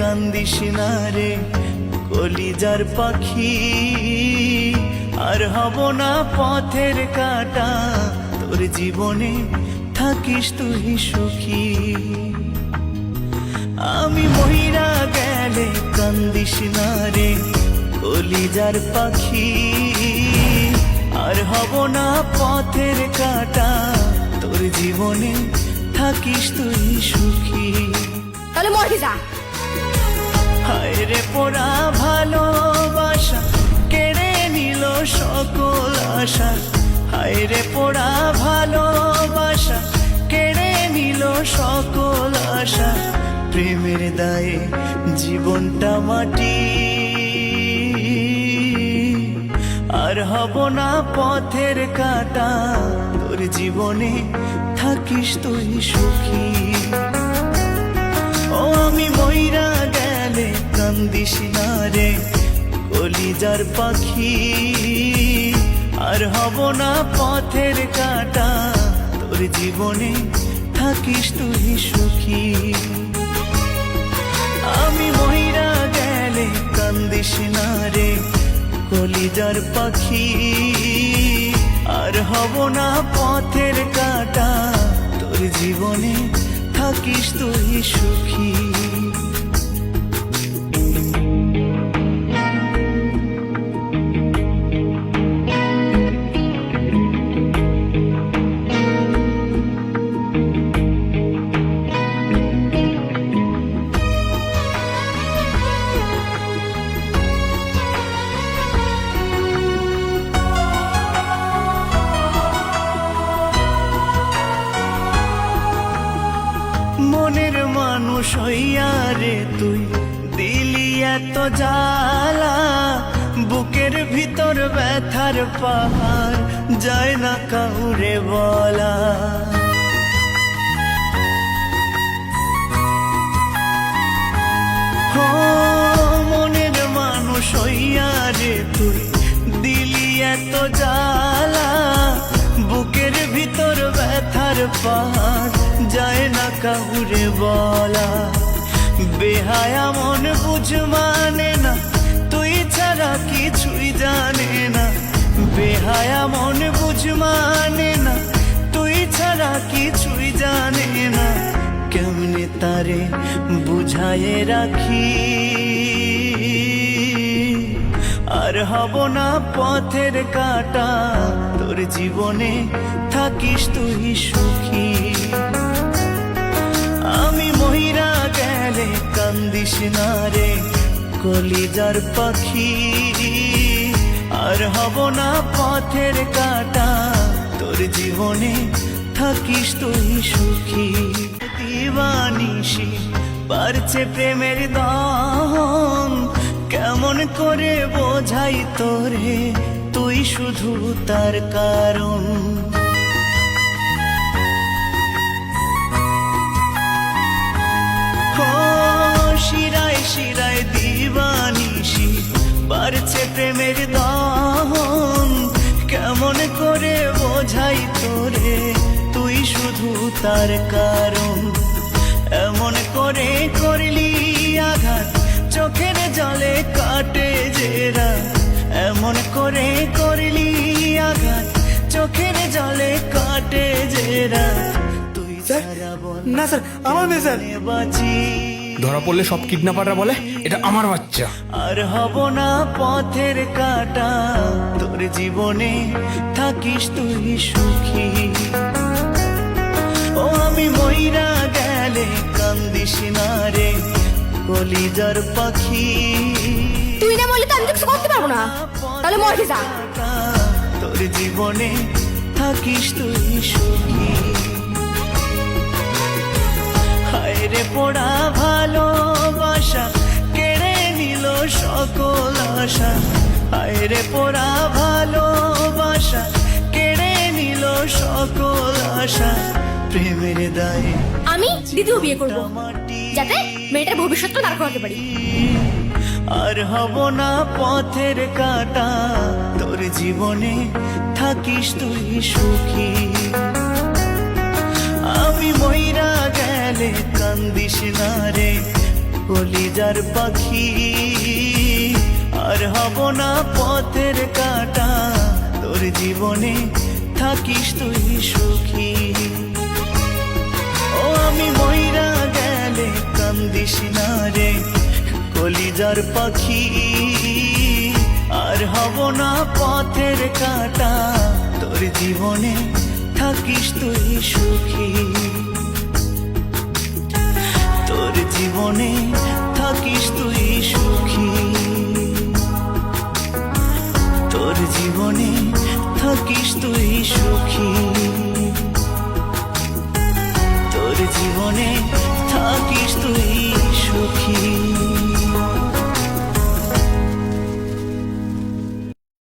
কান্দিস না রে কলিজার পাখি, আর হব না পথের কাঁটা, তোর জীবনে থাকিস তুই সুখী। আমি মহিরা গেলে কান্দিস না রে কলিজার পাখি, আর হব না পথের কাঁটা, তোর জীবনে থাকিস তুই সুখী। তাহলে মরে যা। হায় রে পোড়া ভালোবাসা কেড়ে নিল সকল আশা, হায় রে পোড়া ভালোবাসা কেড়ে নিল সকল আশা, প্রেমের দায়ে জীবনটা মাটি, আর হব না পথের কাঁটা, তোর জীবনে থাকিস তুই সুখী। ও আমি মইরা গেলে কান্দিস না রে কলিজার পাখি, আর হব না পথের কাঁটা, তোর জীবনে থাকিস তুই সুখী। আমি মইরা গেলে কান্দিস না রে কলিজার পাখি, আর হব না পথের কাঁটা, তোর জীবনে থাকিস তুই সুখী। মনের মানুষ হইয়া রে তুই দিলি এত জ্বালা, বুকের ভিতর ব্যথার পাহাড় যায় না কাউরে বলা। ও মনের মানুষ হইয়া রে তুই দিলি এত জ্বালা, বুকের ভিতর ব্যথার পাহাড় যায় না কাউরে বলা। বেহায়া মন বুঝ মানে না, তুই ছাড়া কিছুই জানে না, বেহায়া মন বুঝ মানে না, তুই ছাড়া কিছুই জানে না, কেমনে তারে বুঝায়ে রাখি, আর হব না পথের কাঁটা, তোর জীবনে থাকিস তুই সুখী। আমি মহিরা গেলে কান্দিস না রে কলিজার পাখি, আর হব না পথের কাঁটা, তোর জীবনে থাকিস তুই সুখী। দিবানিশি বাড়ছে প্রেমের দহন, কেমন করে বোঝাই তোরে তুই শুধু তার কারণ। শিরায় শিরায় দিবানিশি বাড়ছে প্রেমের দহন, কেমন করে বোঝাই তোরে তুই শুধু তার কারণ। এমন করে করলি আঘাত চোখের জলে কাটে জেরা, এমন করে করলি আঘাত চোখের জলে কাটে জেরা, তুই ছাড়া বল না স্যার, আমার মেয়ে স্যার। বাঁচি ধরা পড়লে সব কিডন্যাপাররা বলে এটা আমার বাচ্চা। আর হব না পথের কাঁটা, তোর জীবনে থাকিস তুই সুখী। ও আমি মইরা গেলে কান্দিস না রে কলিজার পাখি, তুই না বললে তো আমি তো কিছু করতে পারবো না। তাহলে মরে যা। তোর জীবনে থাকিস তুই সুখী। হায় রে পোড়া ভালোবাসা কেড়ে নিল সকল আশা, হায় রে পোড়া ভালোবাসা কেড়ে নিল সকল আশা, প্রেমের দায়ে আমি দ্বিতীয় বিয়ে করবো, যাতে মেয়েটার ভবিষ্যৎটা দাঁড় করাতে পারি। আর হব না পথের কাঁটা, তোর জীবনে থাকিস তুই সুখী। আমি মইরা গেলে কান্দিস না রে কলিজার পাখি আর হব না পথের কাটা তোর জীবনে থাকিস তুই সুখী ও আমি মইরা গেলে কান্দিস না রে কলিজার পাখি আর হব না পথের কাটা তোর জীবনে থাকিস তুই সুখী তোর জীবনে থাকিস তুই সুখী তোর জীবনে থাকিস তুই সুখী তোর জীবনে থাকিস তুই সুখী